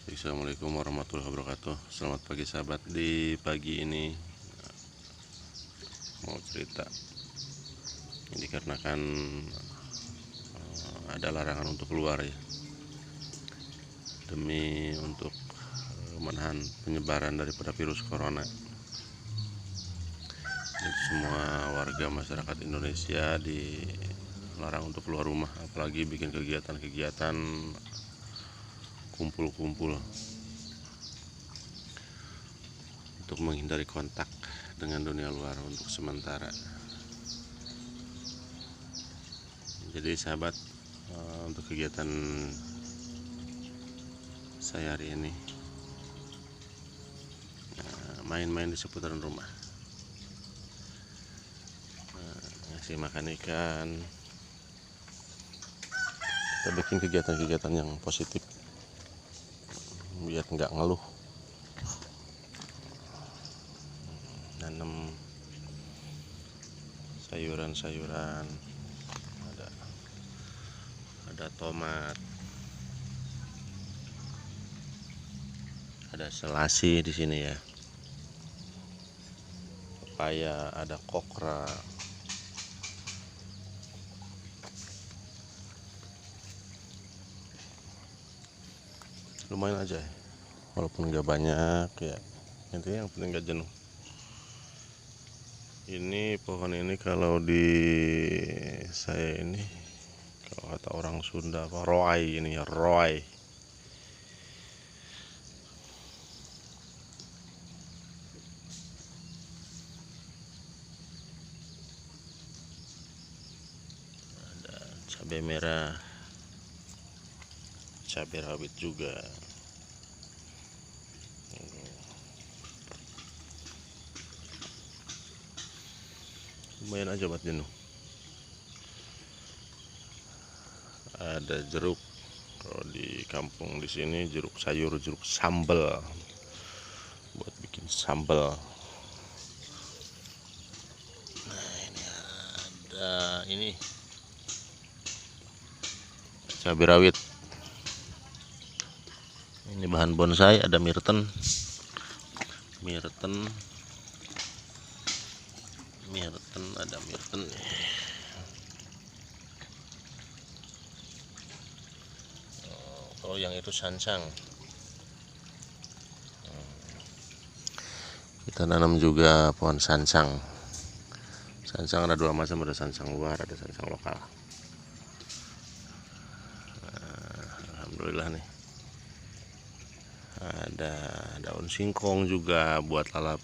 Assalamualaikum warahmatullahi wabarakatuh. Selamat pagi sahabat. Di pagi ini mau cerita. Ini dikarenakan ada larangan untuk keluar ya, demi untuk menahan penyebaran daripada virus corona. Jadi semua warga masyarakat Indonesia dilarang untuk keluar rumah, apalagi bikin kegiatan-kegiatan kumpul-kumpul untuk menghindari kontak dengan dunia luar untuk sementara. Jadi sahabat, untuk kegiatan saya hari ini main-main di seputaran rumah, ngasih makan ikan. Kita bikin kegiatan-kegiatan yang positif biar nggak ngeluh. Nanam sayuran-sayuran, ada tomat, ada selasi di sini ya, pepaya, ada kokra. Lumayan aja, walaupun nggak banyak ya, intinya yang penting nggak jenuh. Ini pohon ini kalau di saya ini, kalau kata orang Sunda apa, roai ini ya, roai. Ada cabai merah, cabai rawit juga. Lumayan aja buat jenuh. Ada jeruk, kalau di kampung di sini jeruk sayur, jeruk sambal, buat bikin sambal. Nah ini ada ini cabai rawit. Ini bahan bonsai, ada mirten, ada mirten. Oh, yang itu sansang. Kita nanam juga pohon sansang. Sansang ada dua macam, ada sansang luar, ada sansang lokal. Alhamdulillah nih. Ada daun singkong juga buat lalap.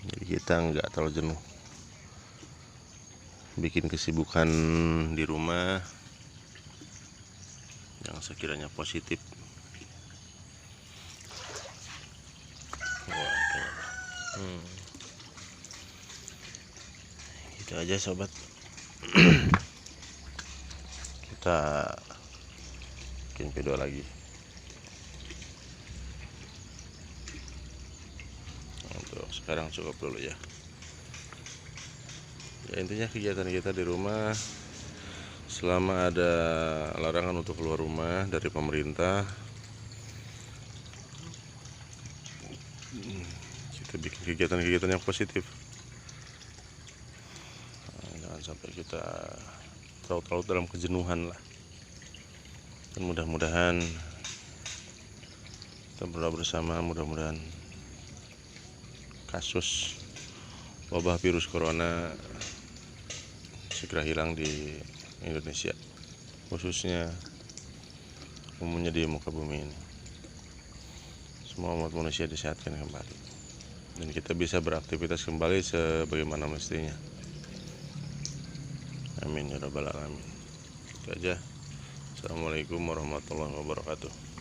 Jadi kita nggak terlalu jenuh. Bikin kesibukan di rumah yang sekiranya positif. Itu aja sobat. Kita bikin video lagi. Untuk sekarang cukup dulu ya. Intinya kegiatan kita di rumah, selama ada larangan untuk keluar rumah dari pemerintah, kita bikin kegiatan-kegiatan yang positif. Jangan sampai kita terlalu dalam kejenuhan lah. Dan mudah-mudahan kita berdoa bersama, mudah-mudahan kasus wabah virus corona segera hilang di Indonesia, khususnya umumnya di muka bumi ini. Semua umat manusia disehatkan kembali dan kita bisa beraktivitas kembali sebagaimana mestinya. Amin ya rabbal alamin. Itu aja. Assalamualaikum warahmatullahi wabarakatuh.